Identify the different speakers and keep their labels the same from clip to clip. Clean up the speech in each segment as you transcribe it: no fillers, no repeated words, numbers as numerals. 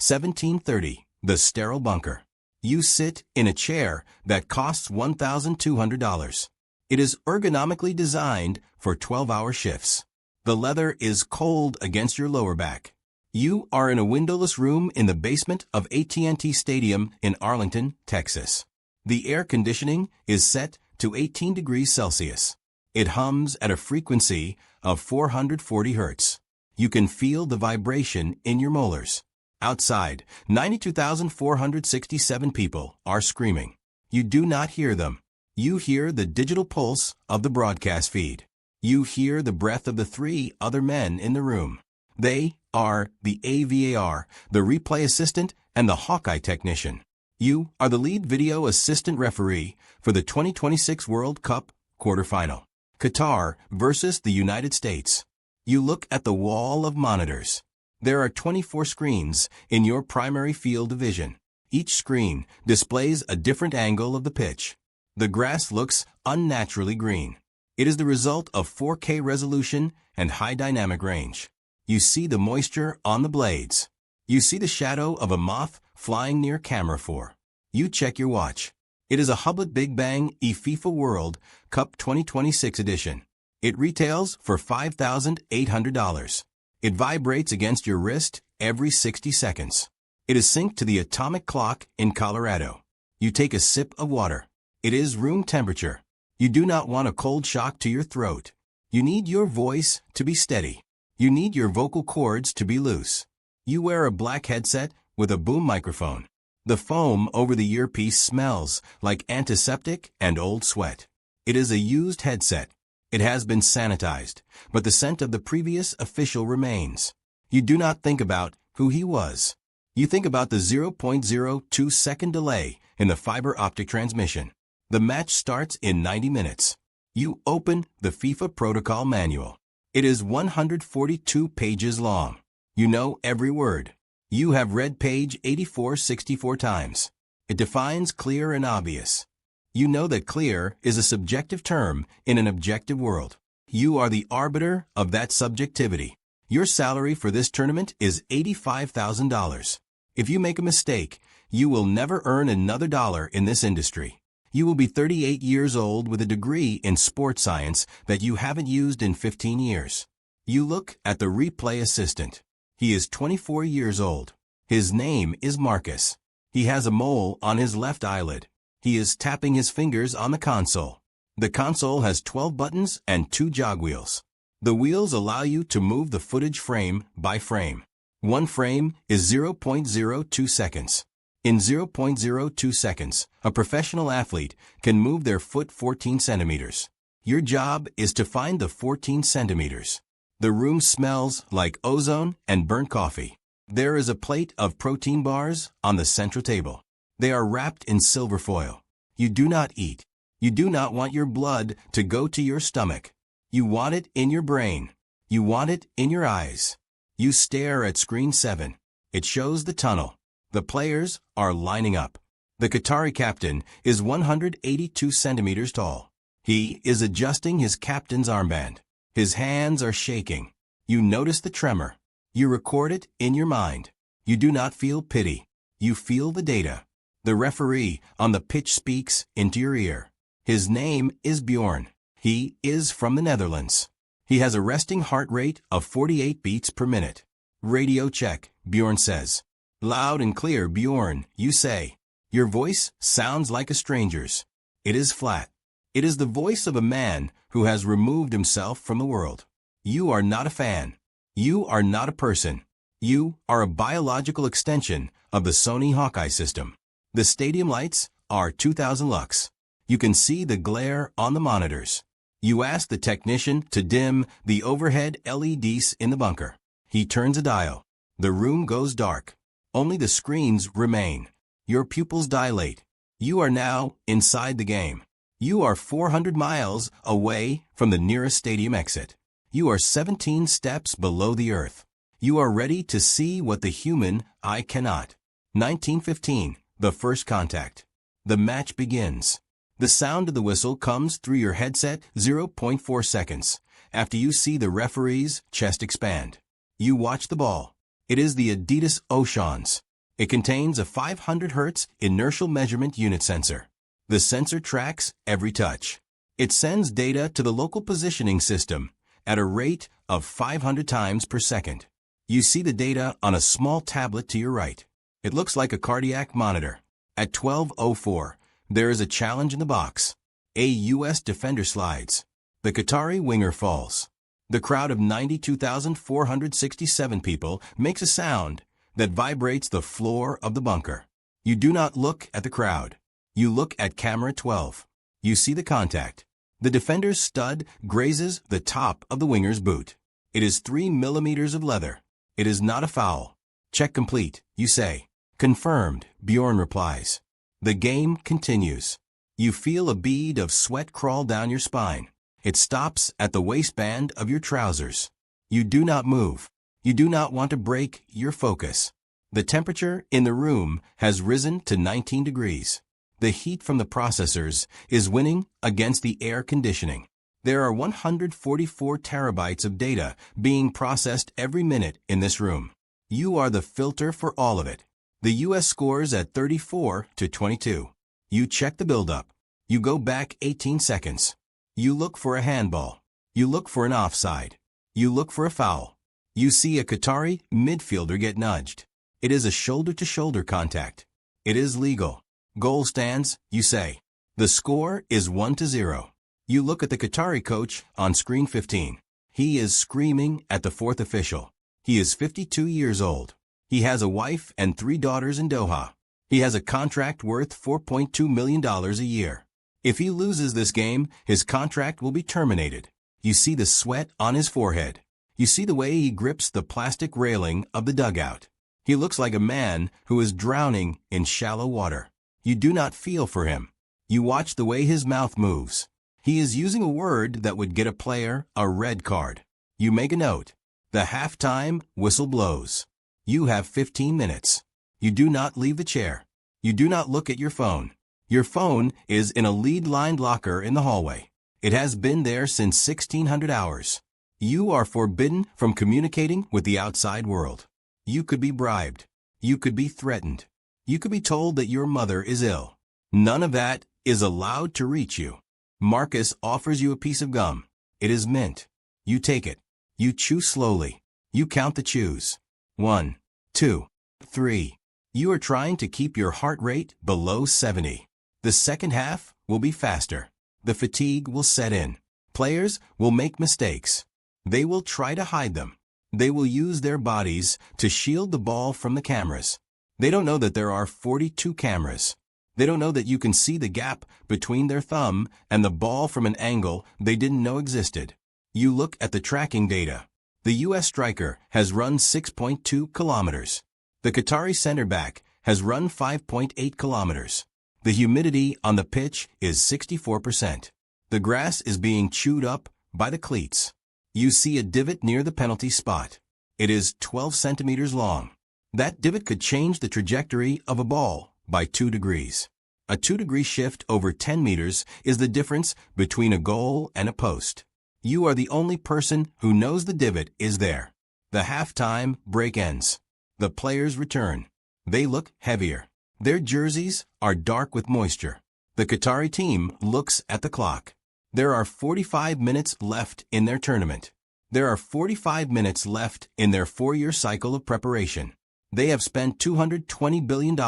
Speaker 1: 1730. The sterile bunker. You sit in a chair that costs $1,200. It is ergonomically designed for 12-hour shifts. The leather is cold against your lower back. You are in a windowless room in the basement of AT&T Stadium in Arlington, Texas. The air conditioning is set to 18 degrees Celsius. It hums at a frequency of 440 Hz. You can feel the vibration in your molars. Outside, 92,467 people are screaming. You do not hear them. You hear the digital pulse of the broadcast feed. You hear the breath of the three other men in the room. They are the VAR, the replay assistant, and the Hawkeye technician. You are the lead video assistant referee for the 2026 World Cup quarterfinal. Qatar versus the United States. You look at the wall of monitors. There are 24 screens in your primary field division. Each screen displays a different angle of the pitch. The grass looks unnaturally green. It is the result of 4K resolution and high dynamic range. You see the moisture on the blades. You see the shadow of a moth flying near camera 4. You check your watch. It is a Hublet Big Bang FIFA World Cup 2026 edition. It retails for $5,800. It vibrates against your wrist every 60 seconds. It is synced to the atomic clock in Colorado. You take a sip of water. It is room temperature. You do not want a cold shock to your throat. You need your voice to be steady. You need your vocal cords to be loose. You wear a black headset with a boom microphone. The foam over the earpiece smells like antiseptic and old sweat. It is a used headset. It has been sanitized, but the scent of the previous official remains. You do not think about who he was. You think about the 0.02 second delay in the fiber optic transmission. The match starts in 90 minutes. You open the FIFA protocol manual. It is 142 pages long. You know every word. You have read page 84 64 times. It defines clear and obvious. You know that clear is a subjective term in an objective world. You are the arbiter of that subjectivity. Your salary for this tournament is $85,000. If you make a mistake, you will never earn another dollar in this industry. You will be 38 years old with a degree in sports science that you haven't used in 15 years. You look at the replay assistant. He is 24 years old. His name is Marcus. He has a mole on his left eyelid. He is tapping his fingers on the console. The console has 12 buttons and 2 jog wheels. The wheels allow you to move the footage frame by frame. One frame is 0.02 seconds. In 0.02 seconds, a professional athlete can move their foot 14 centimeters. Your job is to find the 14 centimeters. The room smells like ozone and burnt coffee. There is a plate of protein bars on the central table. They are wrapped in silver foil. You do not eat. You do not want your blood to go to your stomach. You want it in your brain. You want it in your eyes. You stare at screen 7. It shows the tunnel. The players are lining up. The Qatari captain is 182 centimeters tall. He is adjusting his captain's armband. His hands are shaking. You notice the tremor. You record it in your mind. You do not feel pity. You feel the data. The referee on the pitch speaks into your ear. His name is Bjorn. He is from the Netherlands. He has a resting heart rate of 48 beats per minute. Radio check, Bjorn says. Loud and clear, Bjorn, you say. Your voice sounds like a stranger's. It is flat. It is the voice of a man who has removed himself from the world. You are not a fan. You are not a person. You are a biological extension of the Sony Hawkeye system. The stadium lights are 2,000 lux. You can see the glare on the monitors. You ask the technician to dim the overhead LEDs in the bunker. He turns a dial. The room goes dark. Only the screens remain. Your pupils dilate. You are now inside the game. You are 400 miles away from the nearest stadium exit. You are 17 steps below the earth. You are ready to see what the human eye cannot. 1915, the first contact. The match begins. The sound of the whistle comes through your headset 0.4 seconds after you see the referee's chest expand. You watch the ball. It is the Adidas Oceans. It contains a 500 Hz inertial measurement unit sensor. The sensor tracks every touch. It sends data to the local positioning system at a rate of 500 times per second. You see the data on a small tablet to your right. It looks like a cardiac monitor. At 12:04, there is a challenge in the box. A U.S. defender slides. The Qatari winger falls. The crowd of 92,467 people makes a sound that vibrates the floor of the bunker. You do not look at the crowd. You look at camera 12. You see the contact. The defender's stud grazes the top of the winger's boot. It is 3 millimeters of leather. It is not a foul. Check complete, you say. Confirmed, Bjorn replies. The game continues. You feel a bead of sweat crawl down your spine. It stops at the waistband of your trousers. You do not move. You do not want to break your focus. The temperature in the room has risen to 19 degrees. The heat from the processors is winning against the air conditioning. There are 144 terabytes of data being processed every minute in this room. You are the filter for all of it. The U.S. scores at 34-22. You check the build-up. You go back 18 seconds. You look for a handball. You look for an offside. You look for a foul. You see a Qatari midfielder get nudged. It is a shoulder-to-shoulder contact. It is legal. Goal stands, you say. The score is 1-0. You look at the Qatari coach on screen 15. He is screaming at the fourth official. He is 52 years old. He has a wife and 3 daughters in Doha. He has a contract worth $4.2 million a year. If he loses this game, his contract will be terminated. You see the sweat on his forehead. You see the way he grips the plastic railing of the dugout. He looks like a man who is drowning in shallow water. You do not feel for him. You watch the way his mouth moves. He is using a word that would get a player a red card. You make a note. The halftime whistle blows. You have 15 minutes. You do not leave the chair. You do not look at your phone. Your phone is in a lead-lined locker in the hallway. It has been there since 1600 hours. You are forbidden from communicating with the outside world. You could be bribed. You could be threatened. You could be told that your mother is ill. None of that is allowed to reach you. Marcus offers you a piece of gum. It is mint. You take it. You chew slowly. You count the chews. 1, 2, 3. You are trying to keep your heart rate below 70. The second half will be faster. The fatigue will set in. Players will make mistakes. They will try to hide them. They will use their bodies to shield the ball from the cameras. They don't know that there are 42 cameras. They don't know that you can see the gap between their thumb and the ball from an angle they didn't know existed. You look at the tracking data. The U.S. striker has run 6.2 kilometers. The Qatari center back has run 5.8 kilometers. The humidity on the pitch is 64%. The grass is being chewed up by the cleats. You see a divot near the penalty spot. It is 12 centimeters long. That divot could change the trajectory of a ball by 2 degrees. A 2-degree shift over 10 meters is the difference between a goal and a post. You are the only person who knows the divot is there. The halftime break ends. The players return. They look heavier. Their jerseys are dark with moisture. The Qatari team looks at the clock. There are 45 minutes left in their tournament. There are 45 minutes left in their 4-year cycle of preparation. They have spent $220 billion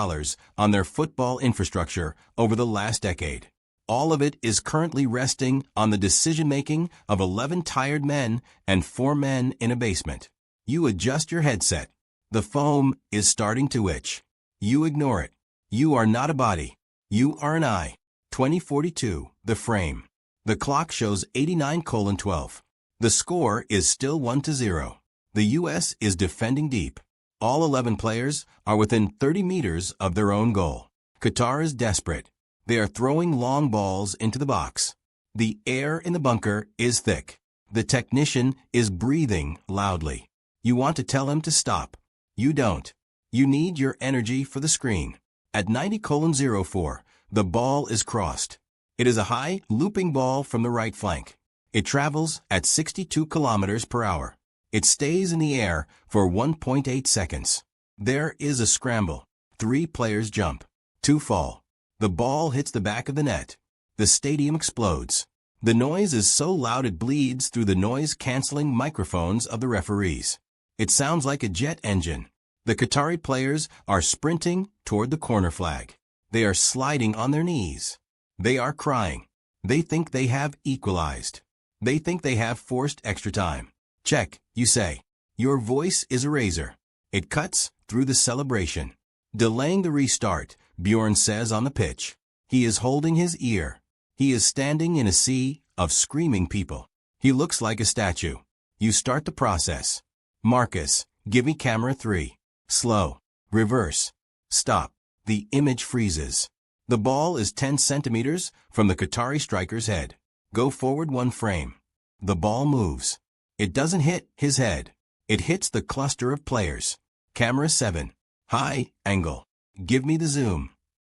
Speaker 1: on their football infrastructure over the last decade. All of it is currently resting on the decision-making of 11 tired men and 4 men in a basement. You adjust your headset. The foam is starting to itch. You ignore it. You are not a body. You are an eye. 2042, the frame. The clock shows 89:12. The score is still 1-0. The U.S. is defending deep. All 11 players are within 30 meters of their own goal. Qatar is desperate. They are throwing long balls into the box. The air in the bunker is thick. The technician is breathing loudly. You want to tell him to stop. You don't. You need your energy for the screen. At 90:04, the ball is crossed. It is a high, looping ball from the right flank. It travels at 62 kilometers per hour. It stays in the air for 1.8 seconds. There is a scramble. 3 players jump. 2 fall. The ball hits the back of the net. The stadium explodes. The noise is so loud it bleeds through the noise-canceling microphones of the referees. It sounds like a jet engine. The Qatari players are sprinting toward the corner flag. They are sliding on their knees. They are crying. They think they have equalized. They think they have forced extra time. Check, you say. Your voice is a razor. It cuts through the celebration. Delaying the restart, Bjorn says on the pitch. He is holding his ear. He is standing in a sea of screaming people. He looks like a statue. You start the process. Marcus, give me camera 3. Slow. Reverse. Stop. The image freezes. The ball is 10 centimeters from the Qatari striker's head. Go forward 1 frame. The ball moves. It doesn't hit his head. It hits the cluster of players. Camera 7. High angle. Give me the zoom.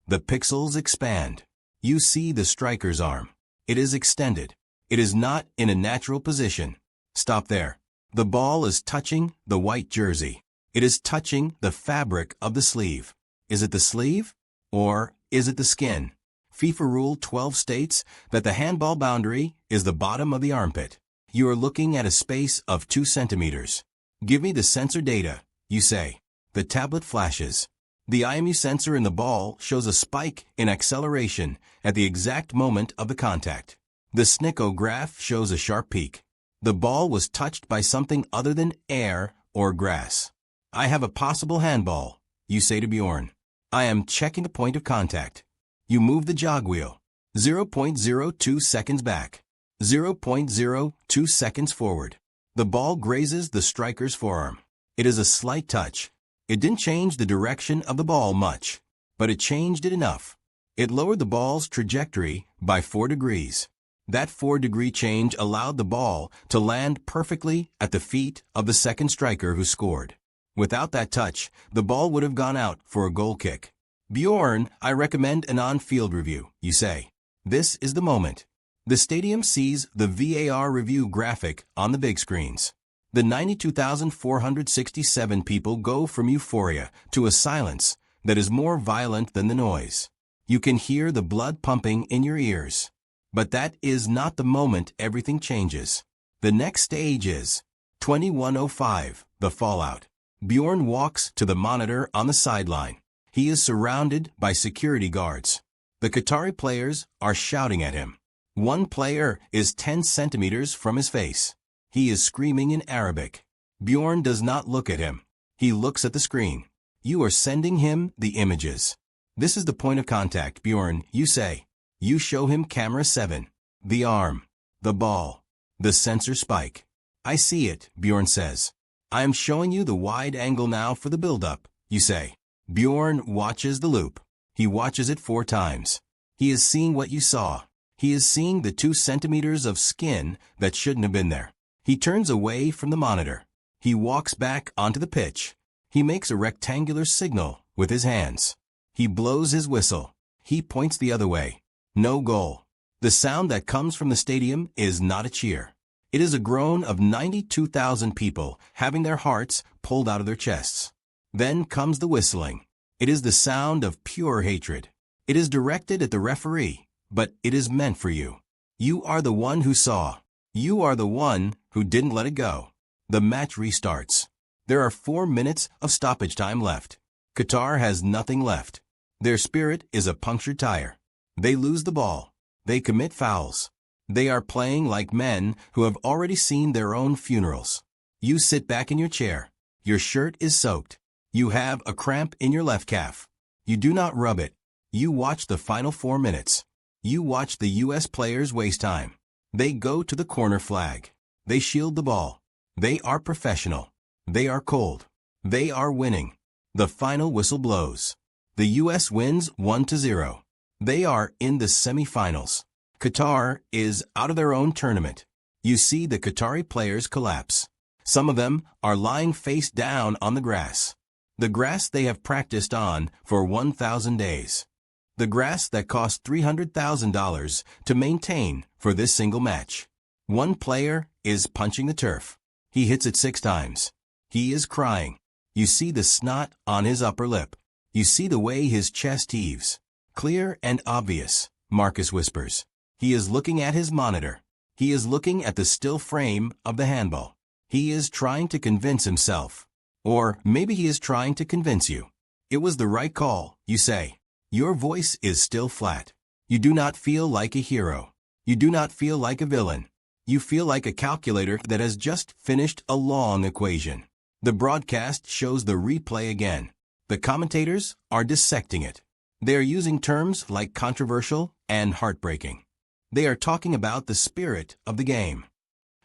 Speaker 1: The pixels expand. You see the striker's arm. It is extended. It is not in a natural position. Stop there. The ball is touching the white jersey. It is touching the fabric of the sleeve. Is it the sleeve? Or is it the skin? FIFA Rule 12 states that the handball boundary is the bottom of the armpit. You are looking at a space of 2 centimeters. Give me the sensor data, you say. The tablet flashes. The IMU sensor in the ball shows a spike in acceleration at the exact moment of the contact. The SNICO graph shows a sharp peak. The ball was touched by something other than air or grass. I have a possible handball, you say to Bjorn. I am checking the point of contact. You move the jog wheel. 0.02 seconds back. 0.02 seconds forward. The ball grazes the striker's forearm. It is a slight touch. It didn't change the direction of the ball much, but it changed it enough. It lowered the ball's trajectory by 4 degrees. That 4-degree change allowed the ball to land perfectly at the feet of the second striker who scored. Without that touch, the ball would have gone out for a goal kick. Bjorn, I recommend an on-field review, you say. This is the moment. The stadium sees the VAR review graphic on the big screens. The 92,467 people go from euphoria to a silence that is more violent than the noise. You can hear the blood pumping in your ears. But that is not the moment everything changes. The next stage is 21:05, the fallout. Bjorn walks to the monitor on the sideline. He is surrounded by security guards. The Qatari players are shouting at him. One player is 10 centimeters from his face. He is screaming in Arabic. Bjorn does not look at him. He looks at the screen. You are sending him the images. This is the point of contact, Bjorn, you say. You show him camera 7. The arm. The ball. The sensor spike. I see it, Bjorn says. I am showing you the wide angle now for the build-up, you say. Bjorn watches the loop. He watches it 4 times. He is seeing what you saw. He is seeing the 2 centimeters of skin that shouldn't have been there. He turns away from the monitor. He walks back onto the pitch. He makes a rectangular signal with his hands. He blows his whistle. He points the other way. No goal. The sound that comes from the stadium is not a cheer. It is a groan of 92,000 people having their hearts pulled out of their chests. Then comes the whistling. It is the sound of pure hatred. It is directed at the referee, but it is meant for you. You are the one who saw. You are the one who didn't let it go. The match restarts. There are 4 minutes of stoppage time left. Qatar has nothing left. Their spirit is a punctured tire. They lose the ball. They commit fouls. They are playing like men who have already seen their own funerals. You sit back in your chair. Your shirt is soaked. You have a cramp in your left calf. You do not rub it. You watch the final 4 minutes. You watch the U.S. players waste time. They go to the corner flag. They shield the ball. They are professional. They are cold. They are winning. The final whistle blows. The U.S. wins 1-0. They are in the semifinals. Qatar is out of their own tournament. You see the Qatari players collapse. Some of them are lying face down on the grass. The grass they have practiced on for 1,000 days. The grass that cost $300,000 to maintain for this single match. One player is punching the turf. He hits it 6 times. He is crying. You see the snot on his upper lip. You see the way his chest heaves. Clear and obvious, Marcus whispers. He is looking at his monitor. He is looking at the still frame of the handball. He is trying to convince himself. Or maybe he is trying to convince you. It was the right call, you say. Your voice is still flat. You do not feel like a hero. You do not feel like a villain. You feel like a calculator that has just finished a long equation. The broadcast shows the replay again. The commentators are dissecting it. They are using terms like controversial and heartbreaking. They are talking about the spirit of the game.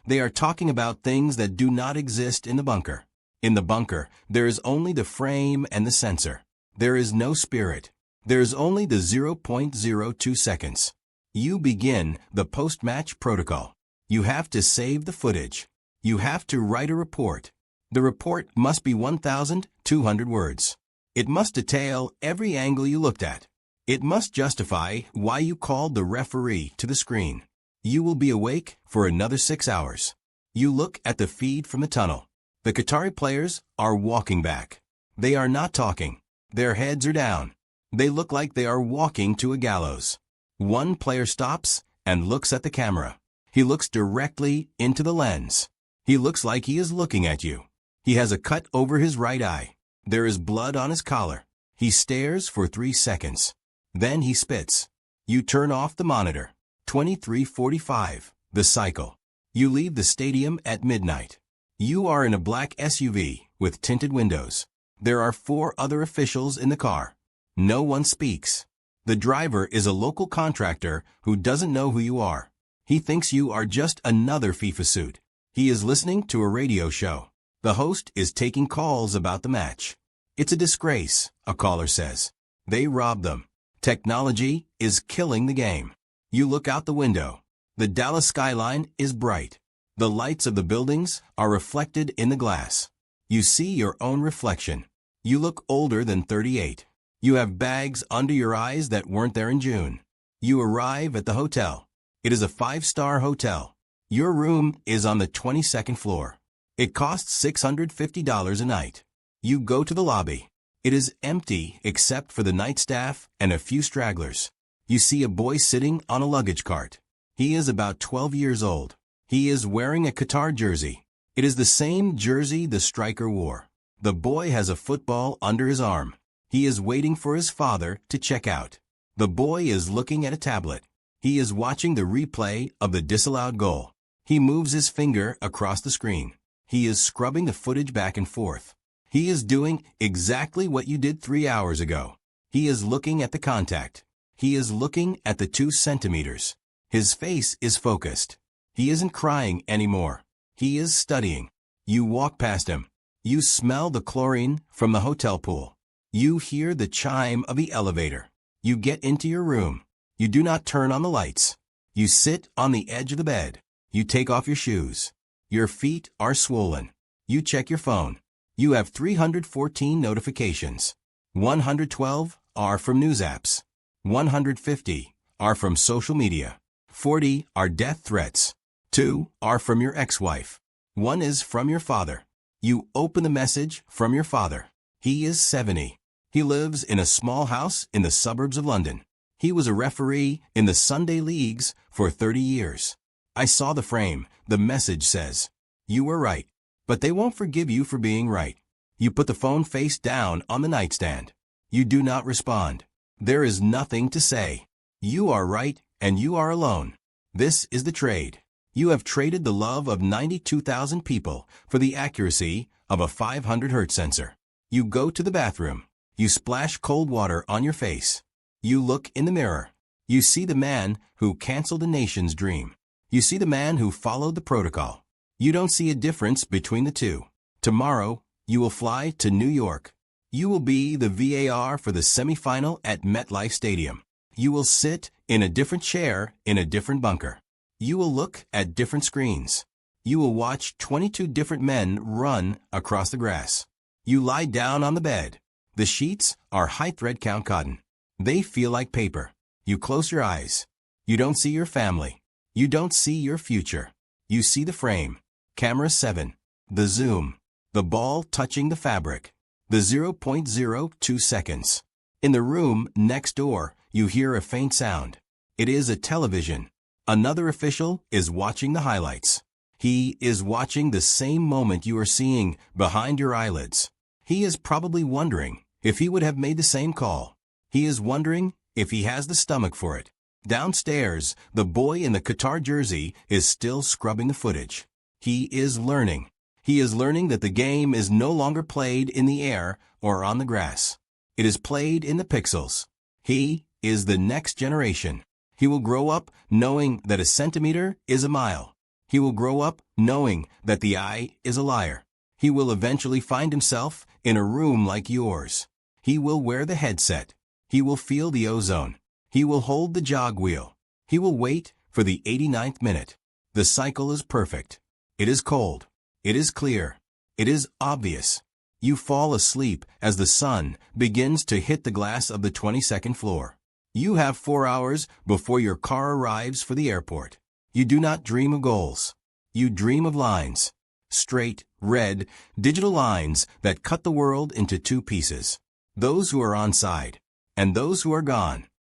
Speaker 1: They are talking about things that do not exist in the bunker. In the bunker, there is only the frame and the sensor. There is no spirit. There is only the 0.02 seconds. You begin the post-match protocol. You have to save the footage. You have to write a report. The report must be 1,200 words. It must detail every angle you looked at. It must justify why you called the referee to the screen. You will be awake for another 6 hours. You look at the feed from the tunnel. The Qatari players are walking back. They are not talking. Their heads are down. They look like they are walking to a gallows. One player stops and looks at the camera. He looks directly into the lens. He looks like he is looking at you. He has a cut over his right eye. There is blood on his collar. He stares for 3 seconds. Then he spits. You turn off the monitor. 23:45, the cycle. You leave the stadium at midnight. You are in a black SUV with tinted windows. There are 4 other officials in the car. No one speaks. The driver is a local contractor who doesn't know who you are. He thinks you are just another FIFA suit. He is listening to a radio show. The host is taking calls about the match. It's a disgrace, a caller says. They robbed them. Technology is killing the game. You look out the window. The Dallas skyline is bright. The lights of the buildings are reflected in the glass. You see your own reflection. You look older than 38. You have bags under your eyes that weren't there in June. You arrive at the hotel. It is a 5-star hotel. Your room is on the 22nd floor. It costs $650 a night. You go to the lobby. It is empty except for the night staff and a few stragglers. You see a boy sitting on a luggage cart. He is about 12 years old. He is wearing a Qatar jersey. It is the same jersey the striker wore. The boy has a football under his arm. He is waiting for his father to check out. The boy is looking at a tablet. He is watching the replay of the disallowed goal. He moves his finger across the screen. He is scrubbing the footage back and forth. He is doing exactly what you did 3 hours ago. He is looking at the contact. He is looking at the 2 centimeters. His face is focused. He isn't crying anymore. He is studying. You walk past him. You smell the chlorine from the hotel pool. You hear the chime of the elevator. You get into your room. You do not turn on the lights. You sit on the edge of the bed. You take off your shoes. Your feet are swollen. You check your phone. You have 314 notifications. 112 are from news apps. 150 are from social media. 40 are death threats. 2 are from your ex-wife. 1 is from your father. You open the message from your father. He is 70. He lives in a small house in the suburbs of London. He was a referee in the Sunday leagues for 30 years. I saw the frame. The message says, "You were right, but they won't forgive you for being right." You put the phone face down on the nightstand. You do not respond. There is nothing to say. You are right and you are alone. This is the trade. You have traded the love of 92,000 people for the accuracy of a 500 Hz sensor. You go to the bathroom. You splash cold water on your face. You look in the mirror. You see the man who canceled a nation's dream. You see the man who followed the protocol. You don't see a difference between the two. Tomorrow, you will fly to New York. You will be the VAR for the semifinal at MetLife Stadium. You will sit in a different chair in a different bunker. You will look at different screens. You will watch 22 different men run across the grass. You lie down on the bed. The sheets are high thread count cotton. They feel like paper. You close your eyes. You don't see your family. You don't see your future. You see the frame. Camera 7. The zoom. The ball touching the fabric. The 0.02 seconds. In the room next door, you hear a faint sound. It is a television. Another official is watching the highlights. He is watching the same moment you are seeing behind your eyelids. He is probably wondering if he would have made the same call. He is wondering if he has the stomach for it. Downstairs, the boy in the Qatar jersey is still scrubbing the footage. He is learning. He is learning that the game is no longer played in the air or on the grass. It is played in the pixels. He is the next generation. He will grow up knowing that a centimeter is a mile. He will grow up knowing that the eye is a liar. He will eventually find himself in a room like yours. He will wear the headset. He will feel the ozone. He will hold the jog wheel. He will wait for the 89th minute. The cycle is perfect. It is cold. It is clear. It is obvious. You fall asleep as the sun begins to hit the glass of the 22nd floor. You have 4 hours before your car arrives for the airport. You do not dream of goals. You dream of lines. Straight, red, digital lines that cut the world into two pieces. Those who are onside and those who are gone.